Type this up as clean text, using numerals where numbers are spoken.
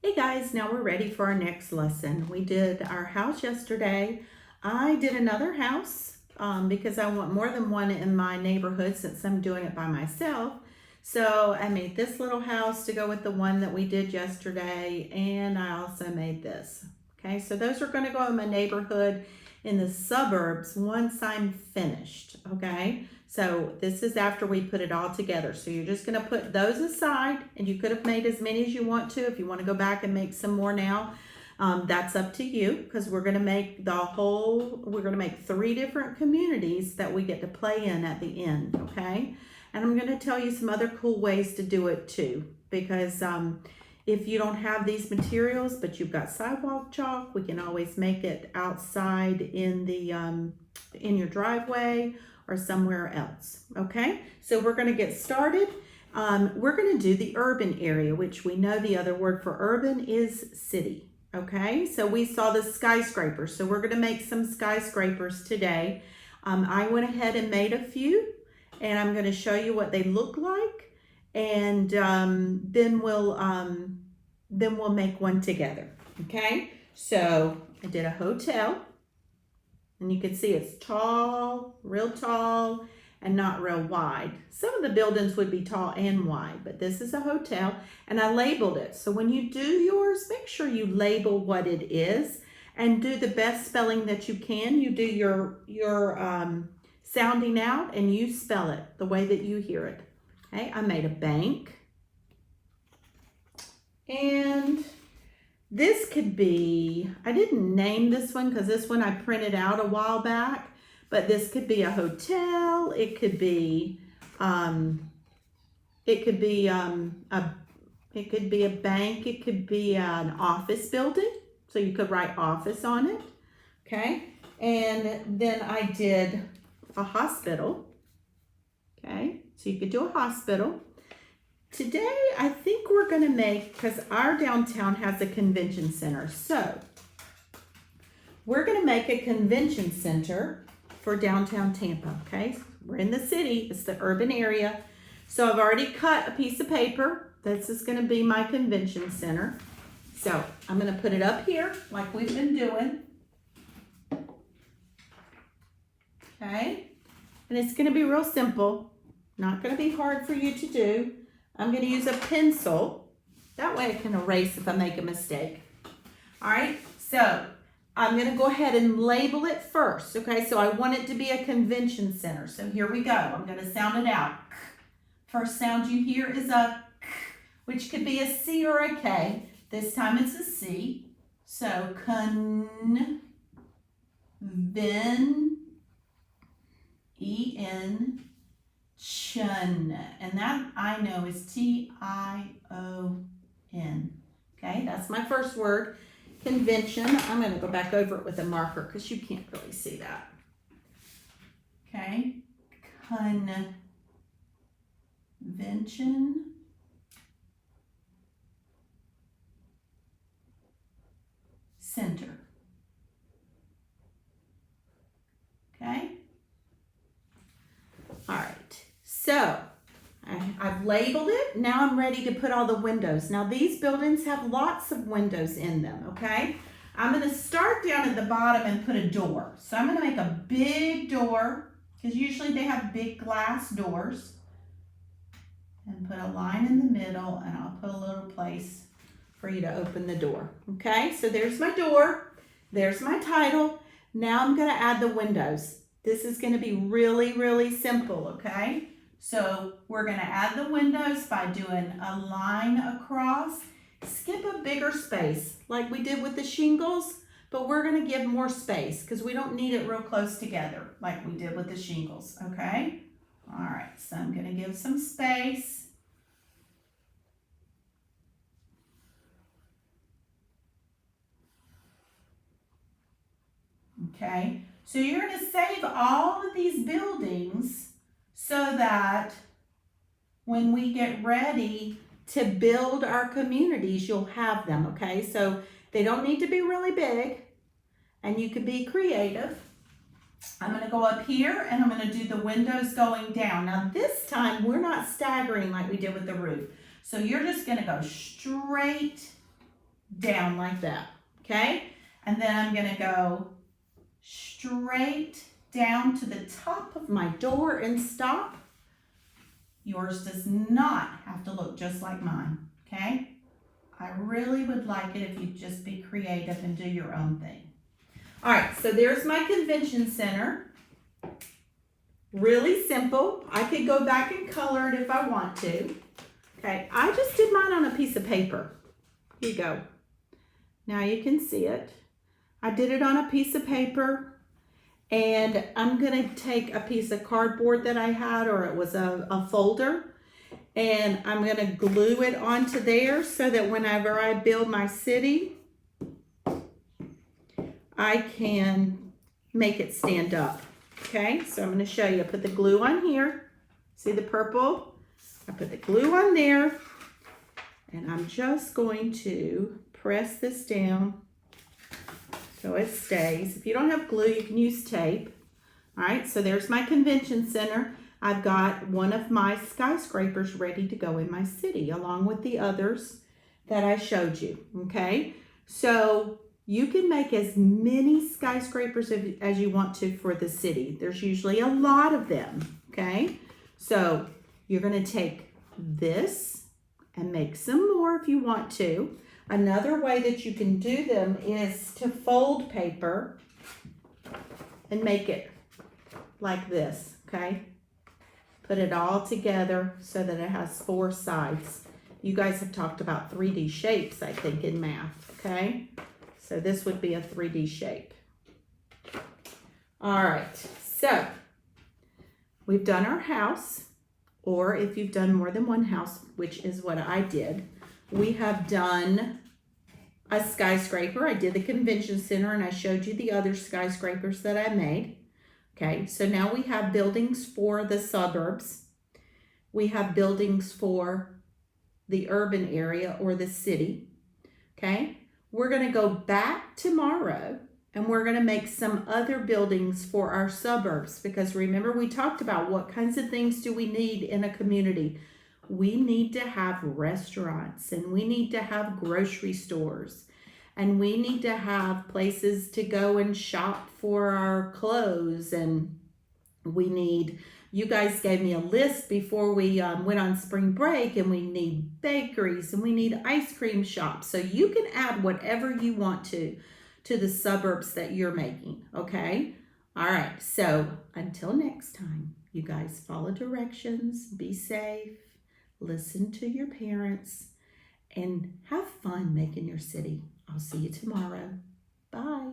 Hey guys, now we're ready for our next lesson. We did our house yesterday. I did another house because I want more than one in my neighborhood since I'm doing it by myself. So I made this little house to go with the one that we did yesterday, and I also made this. Okay, so those are going to go in my neighborhood in the suburbs once I'm finished. Okay, so this is after we put it all together. So you're just going to put those aside, and you could have made as many as you want to. If you want to go back and make some more now, that's up to you, because we're going to make we're going to make 3 different communities that we get to play in at the end. Okay, and I'm going to tell you some other cool ways to do it too, because if you don't have these materials but you've got sidewalk chalk, we can always make it outside in the in your driveway or somewhere else. Okay, so we're going to get started. We're going to do the urban area, which we know the other word for urban is city. Okay, so we saw the skyscrapers, so we're going to make some skyscrapers today. I went ahead and made a few, and I'm going to show you what they look like, and then we'll make one together. Okay, so I did a hotel. And you can see it's tall, real tall, and not real wide. Some of the buildings would be tall and wide, but this is a hotel, and I labeled it. So when you do yours, make sure you label what it is and do the best spelling that you can. You do your sounding out, and you spell it the way that you hear it. Okay, I made a bank. And this could be, I didn't name this one because this one I printed out a while back, but this could be a hotel. It could be a bank. It could be an office building. So you could write office on it. Okay. And then I did a hospital. Okay. So you could do a hospital. Today, I think we're going to make, because our downtown has a convention center, so we're going to make a convention center for downtown Tampa, okay? We're in the city, it's the urban area. So I've already cut a piece of paper. This is going to be my convention center. So I'm going to put it up here like we've been doing. Okay? And it's going to be real simple, not going to be hard for you to do. I'm going to use a pencil. That way I can erase if I make a mistake. All right, so I'm going to go ahead and label it first. Okay, so I want it to be a convention center. So here we go. I'm going to sound it out. First sound you hear is a k, which could be a C or a K. This time it's a C. So Chun, and that I know is T-I-O-N. Okay, that's my first word, convention. I'm going to go back over it with a marker because you can't really see that. Okay, convention center. Okay. All right. So I've labeled it. Now I'm ready to put all the windows. Now these buildings have lots of windows in them, okay? I'm going to start down at the bottom and put a door. So I'm going to make a big door, because usually they have big glass doors. And put a line in the middle, and I'll put a little place for you to open the door. Okay, so there's my door. There's my title. Now I'm going to add the windows. This is going to be really, really simple, okay? So we're going to add the windows by doing a line across. Skip a bigger space like we did with the shingles, but we're going to give more space because we don't need it real close together like we did with the shingles, okay? All right, so I'm going to give some space. Okay, so you're going to save all of these buildings so that when we get ready to build our communities, you'll have them, okay? So they don't need to be really big, and you can be creative. I'm going to go up here, and I'm going to do the windows going down. Now this time, we're not staggering like we did with the roof. So you're just going to go straight down like that, okay? And then I'm gonna go straight down to the top of my door and stop. Yours does not have to look just like mine, okay? I really would like it if you just be creative and do your own thing. All right, so there's my convention center. Really simple. I could go back and color it if I want to. Okay, I just did mine on a piece of paper. Here you go. Now you can see it. I did it on a piece of paper, and I'm gonna take a piece of cardboard that I had, or it was a folder, and I'm gonna glue it onto there so that whenever I build my city, I can make it stand up. Okay, so I'm going to show you. I put the glue on here. See the purple? I put the glue on there, and I'm just going to press this down so it stays. If you don't have glue, you can use tape. All right, so there's my convention center. I've got one of my skyscrapers ready to go in my city, along with the others that I showed you. Okay, so you can make as many skyscrapers as you want to for the city. There's usually a lot of them, okay? So you're gonna take this and make some more if you want to. Another way that you can do them is to fold paper and make it like this, okay? Put it all together so that it has 4 sides. You guys have talked about 3D shapes, I think, in math, okay? So this would be a 3D shape. All right, so we've done our house, or if you've done more than one house, which is what I did, we have done a skyscraper. I did the convention center, and I showed you the other skyscrapers that I made. Okay, so now we have buildings for the suburbs. We have buildings for the urban area or the city, okay? We're going to go back tomorrow, and we're going to make some other buildings for our suburbs, because remember we talked about what kinds of things do we need in a community. We need to have restaurants, and we need to have grocery stores, and we need to have places to go and shop for our clothes, and we need, you guys gave me a list before we went on spring break, and we need bakeries, and we need ice cream shops. So you can add whatever you want to the suburbs that you're making, okay? All right, so until next time, you guys follow directions, be safe, listen to your parents, and have fun making your city. I'll see you tomorrow. Bye.